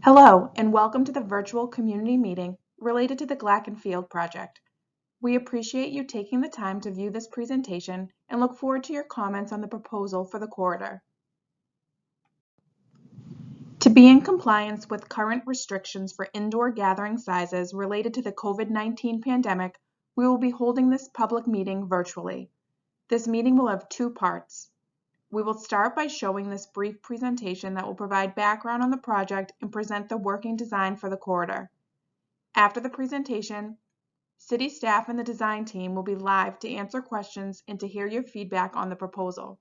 Hello, and welcome to the virtual community meeting related to the Glacken Field project. We appreciate you taking the time to view this presentation and look forward to your comments on the proposal for the corridor. To be in compliance with current restrictions for indoor gathering sizes related to the COVID-19 pandemic, we will be holding this public meeting virtually. This meeting will have two parts. We will start by showing this brief presentation that will provide background on the project and present the working design for the corridor. After the presentation, City staff and the design team will be live to answer questions and to hear your feedback on the proposal.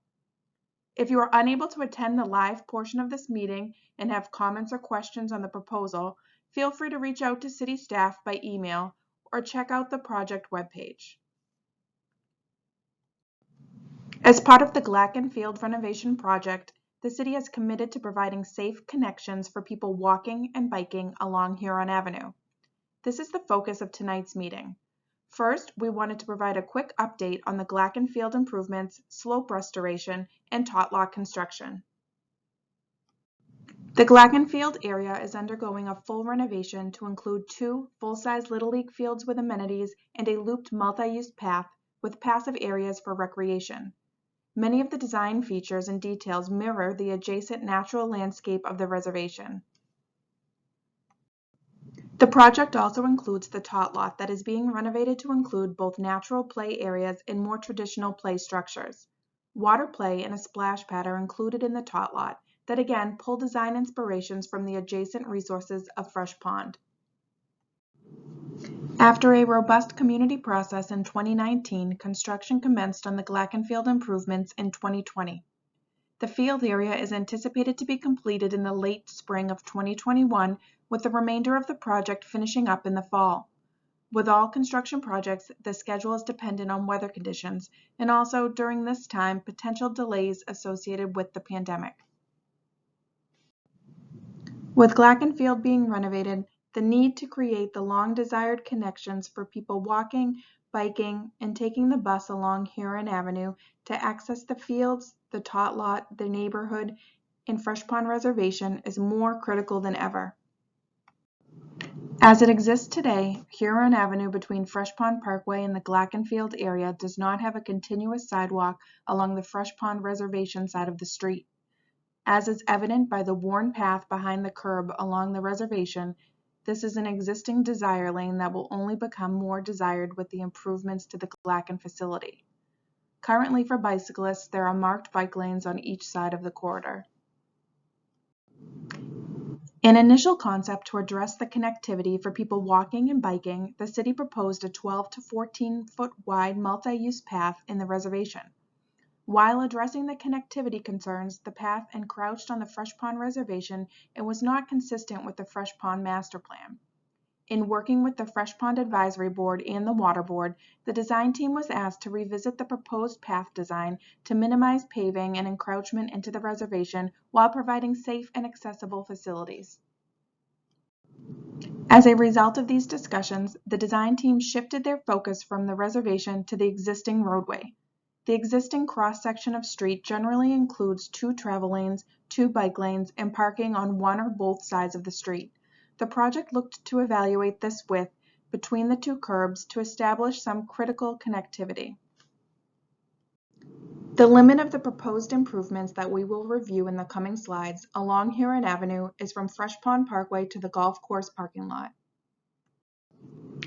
If you are unable to attend the live portion of this meeting and have comments or questions on the proposal, feel free to reach out to City staff by email or check out the project webpage. As part of the Glacken Field renovation project, the City has committed to providing safe connections for people walking and biking along Huron Avenue. This is the focus of tonight's meeting. First, we wanted to provide a quick update on the Glacken Field improvements, slope restoration, and tot lot construction. The Glacken Field area is undergoing a full renovation to include two full-size Little League fields with amenities and a looped multi-use path with passive areas for recreation. Many of the design features and details mirror the adjacent natural landscape of the reservation. The project also includes the tot lot that is being renovated to include both natural play areas and more traditional play structures. Water play and a splash pad are included in the tot lot that again pull design inspirations from the adjacent resources of Fresh Pond. After a robust community process in 2019, construction commenced on the Glacken Field improvements in 2020. The field area is anticipated to be completed in the late spring of 2021, with the remainder of the project finishing up in the fall. With all construction projects, the schedule is dependent on weather conditions and also, during this time, potential delays associated with the pandemic. With Glacken Field being renovated, the need to create the long-desired connections for people walking, biking, and taking the bus along Huron Avenue to access the fields, the tot lot, the neighborhood, and Fresh Pond Reservation is more critical than ever. As it exists today, Huron Avenue between Fresh Pond Parkway and the Glacken Field area does not have a continuous sidewalk along the Fresh Pond Reservation side of the street. As is evident by the worn path behind the curb along the reservation, this is an existing desire lane that will only become more desired with the improvements to the Glacken facility. Currently, for bicyclists, there are marked bike lanes on each side of the corridor. An initial concept to address the connectivity for people walking and biking, the city proposed a 12 to 14 foot wide multi-use path in the reservation. While addressing the connectivity concerns, the path encroached on the Fresh Pond Reservation and was not consistent with the Fresh Pond Master Plan. In working with the Fresh Pond Advisory Board and the Water Board, the design team was asked to revisit the proposed path design to minimize paving and encroachment into the reservation while providing safe and accessible facilities. As a result of these discussions, the design team shifted their focus from the reservation to the existing roadway. The existing cross-section of street generally includes two travel lanes, two bike lanes, and parking on one or both sides of the street. The project looked to evaluate this width between the two curbs to establish some critical connectivity. The limit of the proposed improvements that we will review in the coming slides along Huron Avenue is from Fresh Pond Parkway to the golf course parking lot.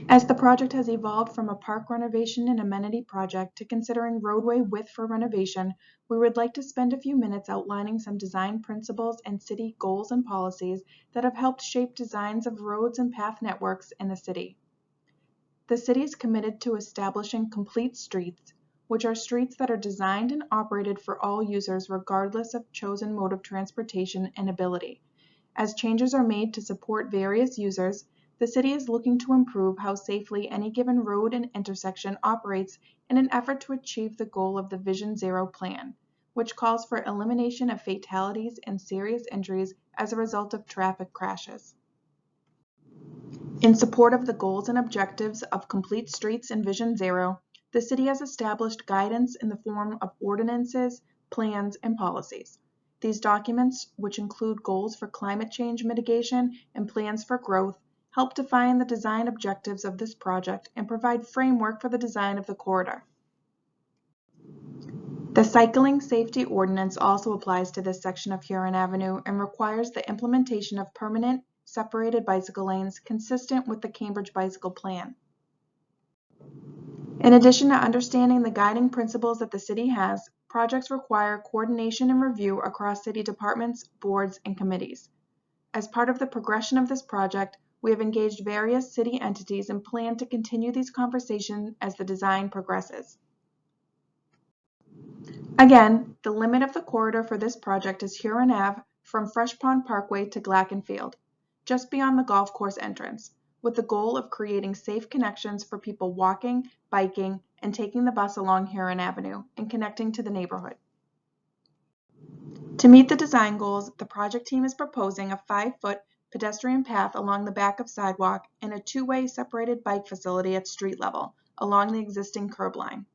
As the project has evolved from a park renovation and amenity project to considering roadway width for renovation, we would like to spend a few minutes outlining some design principles and city goals and policies that have helped shape designs of roads and path networks in the city. The city is committed to establishing complete streets, which are streets that are designed and operated for all users regardless of chosen mode of transportation and ability. As changes are made to support various users, the city is looking to improve how safely any given road and intersection operates in an effort to achieve the goal of the Vision Zero plan, which calls for elimination of fatalities and serious injuries as a result of traffic crashes. In support of the goals and objectives of Complete Streets and Vision Zero, the city has established guidance in the form of ordinances, plans, and policies. These documents, which include goals for climate change mitigation and plans for growth, help define the design objectives of this project and provide framework for the design of the corridor. The Cycling Safety Ordinance also applies to this section of Huron Avenue and requires the implementation of permanent separated bicycle lanes consistent with the Cambridge Bicycle Plan. In addition to understanding the guiding principles that the city has, projects require coordination and review across city departments, boards, and committees. As part of the progression of this project, we have engaged various city entities and plan to continue these conversations as the design progresses. Again, the limit of the corridor for this project is Huron Ave from Fresh Pond Parkway to Glacken Field, just beyond the golf course entrance, with the goal of creating safe connections for people walking, biking, and taking the bus along Huron Avenue and connecting to the neighborhood. To meet the design goals, the project team is proposing a 5-foot pedestrian path along the back of sidewalk and a 2-way separated bike facility at street level along the existing curb line.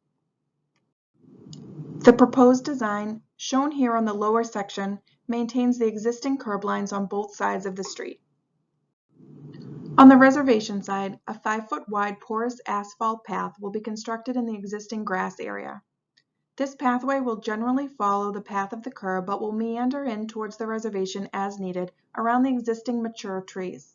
The proposed design, shown here on the lower section, maintains the existing curb lines on both sides of the street. On the reservation side, a 5-foot wide porous asphalt path will be constructed in the existing grass area. This pathway will generally follow the path of the curb but will meander in towards the reservation as needed around the existing mature trees.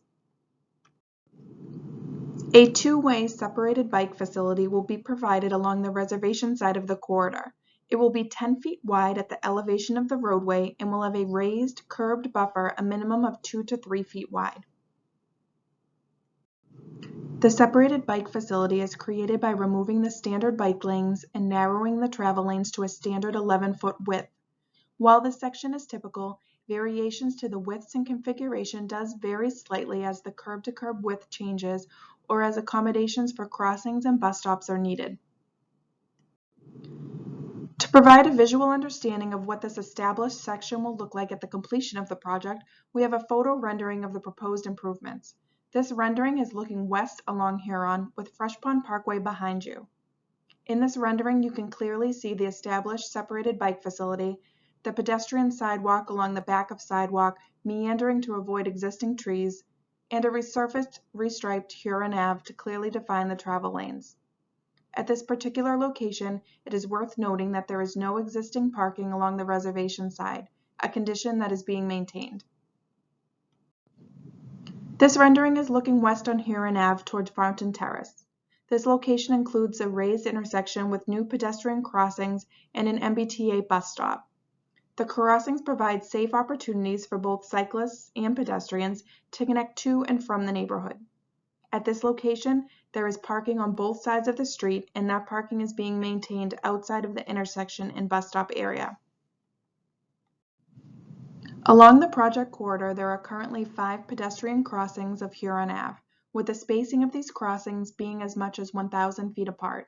A 2-way separated bike facility will be provided along the reservation side of the corridor. It will be 10 feet wide at the elevation of the roadway and will have a raised, curbed buffer a minimum of 2 to 3 feet wide. The separated bike facility is created by removing the standard bike lanes and narrowing the travel lanes to a standard 11-foot width. While this section is typical, variations to the widths and configuration does vary slightly as the curb-to-curb width changes or as accommodations for crossings and bus stops are needed. To provide a visual understanding of what this established section will look like at the completion of the project, we have a photo rendering of the proposed improvements. This rendering is looking west along Huron with Fresh Pond Parkway behind you. In this rendering, you can clearly see the established separated bike facility, the pedestrian sidewalk along the back of sidewalk meandering to avoid existing trees, and a resurfaced, restriped Huron Ave to clearly define the travel lanes. At this particular location, it is worth noting that there is no existing parking along the reservation side, a condition that is being maintained. This rendering is looking west on Huron Ave towards Fountain Terrace. This location includes a raised intersection with new pedestrian crossings and an MBTA bus stop. The crossings provide safe opportunities for both cyclists and pedestrians to connect to and from the neighborhood. At this location, there is parking on both sides of the street, and that parking is being maintained outside of the intersection and bus stop area. Along the project corridor, there are currently 5 pedestrian crossings of Huron Ave, with the spacing of these crossings being as much as 1,000 feet apart.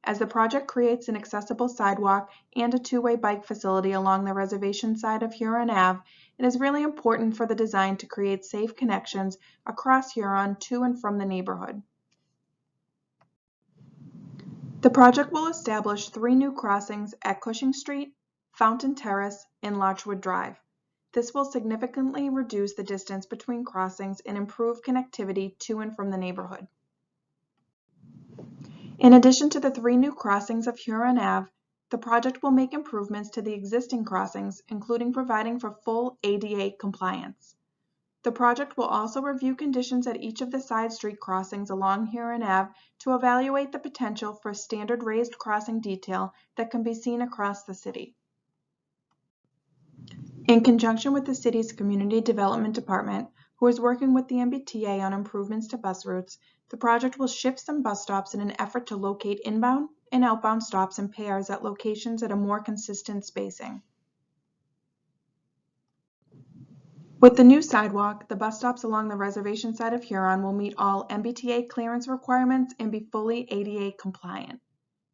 As the project creates an accessible sidewalk and a 2-way bike facility along the reservation side of Huron Ave, it is really important for the design to create safe connections across Huron to and from the neighborhood. The project will establish 3 new crossings at Cushing Street, Fountain Terrace, and Larchwood Drive. This will significantly reduce the distance between crossings and improve connectivity to and from the neighborhood. In addition to the 3 new crossings of Huron Ave, the project will make improvements to the existing crossings, including providing for full ADA compliance. The project will also review conditions at each of the side street crossings along Huron Ave to evaluate the potential for standard raised crossing detail that can be seen across the city. In conjunction with the city's Community Development Department, who is working with the MBTA on improvements to bus routes, the project will shift some bus stops in an effort to locate inbound and outbound stops in pairs at locations at a more consistent spacing. With the new sidewalk, the bus stops along the reservation side of Huron will meet all MBTA clearance requirements and be fully ADA compliant.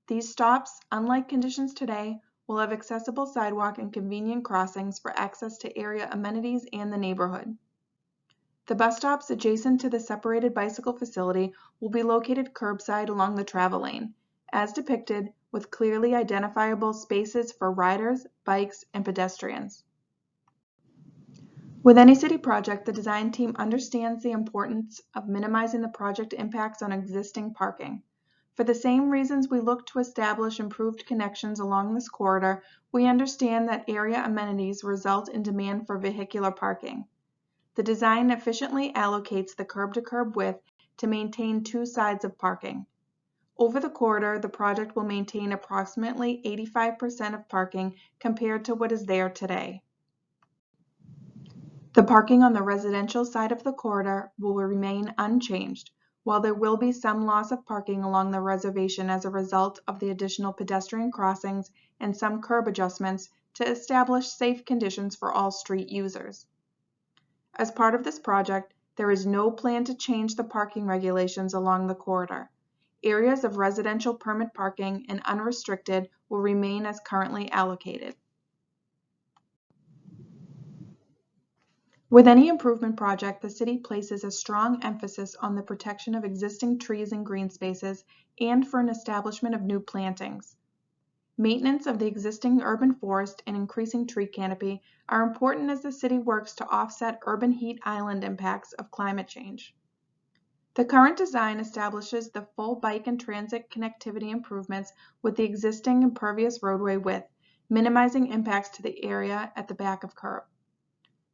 These stops, unlike conditions today, will have accessible sidewalk and convenient crossings for access to area amenities and the neighborhood. The bus stops adjacent to the separated bicycle facility will be located curbside along the travel lane, as depicted, with clearly identifiable spaces for riders, bikes, and pedestrians. With any city project, the design team understands the importance of minimizing the project impacts on existing parking. For the same reasons we look to establish improved connections along this corridor, we understand that area amenities result in demand for vehicular parking. The design efficiently allocates the curb-to-curb width to maintain two sides of parking. Over the corridor, the project will maintain approximately 85% of parking compared to what is there today. The parking on the residential side of the corridor will remain unchanged, while there will be some loss of parking along the reservation as a result of the additional pedestrian crossings and some curb adjustments to establish safe conditions for all street users. As part of this project, there is no plan to change the parking regulations along the corridor. Areas of residential permit parking and unrestricted will remain as currently allocated. With any improvement project, the city places a strong emphasis on the protection of existing trees and green spaces and for an establishment of new plantings. Maintenance of the existing urban forest and increasing tree canopy are important as the city works to offset urban heat island impacts of climate change. The current design establishes the full bike and transit connectivity improvements with the existing impervious roadway width, minimizing impacts to the area at the back of curb.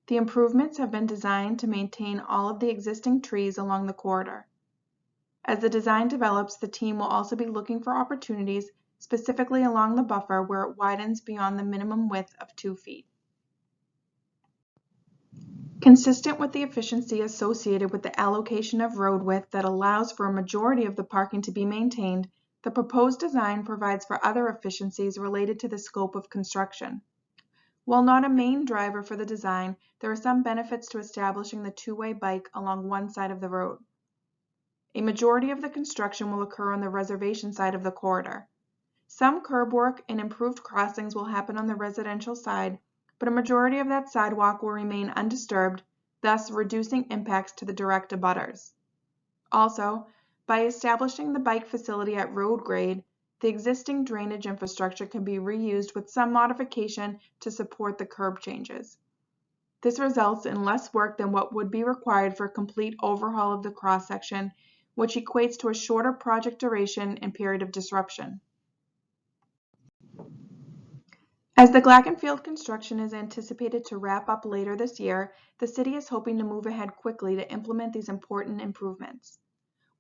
The improvements have been designed to maintain all of the existing trees along the corridor. As the design develops, the team will also be looking for opportunities, specifically along the buffer where it widens beyond the minimum width of 2 feet. Consistent with the efficiency associated with the allocation of road width that allows for a majority of the parking to be maintained, the proposed design provides for other efficiencies related to the scope of construction. While not a main driver for the design, there are some benefits to establishing the two-way bike along one side of the road. A majority of the construction will occur on the reservation side of the corridor. Some curb work and improved crossings will happen on the residential side, but a majority of that sidewalk will remain undisturbed, thus reducing impacts to the direct abutters. Also, by establishing the bike facility at road grade, the existing drainage infrastructure can be reused with some modification to support the curb changes. This results in less work than what would be required for a complete overhaul of the cross-section, which equates to a shorter project duration and period of disruption. As the Glacken field construction is anticipated to wrap up later this year, the city is hoping to move ahead quickly to implement these important improvements.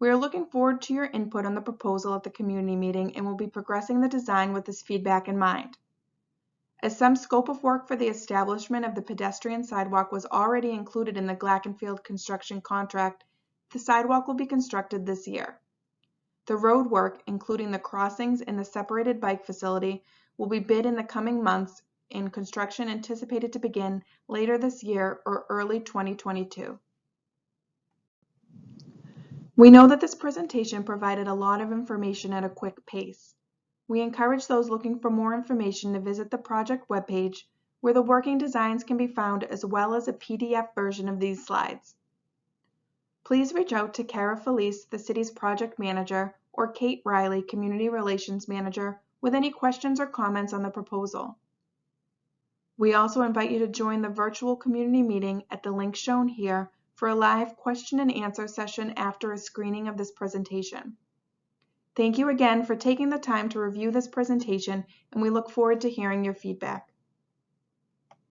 We are looking forward to your input on the proposal at the community meeting and will be progressing the design with this feedback in mind. As some scope of work for the establishment of the pedestrian sidewalk was already included in the Glacken field construction contract, the sidewalk will be constructed this year. The road work, including the crossings and the separated bike facility, will be bid in the coming months and construction anticipated to begin later this year or early 2022. We know that this presentation provided a lot of information at a quick pace. We encourage those looking for more information to visit the project webpage, where the working designs can be found as well as a PDF version of these slides. Please reach out to Cara Felice, the city's project manager, or Kate Riley, Community Relations Manager, with any questions or comments on the proposal. We also invite you to join the virtual community meeting at the link shown here for a live question and answer session after a screening of this presentation. Thank you again for taking the time to review this presentation, and we look forward to hearing your feedback.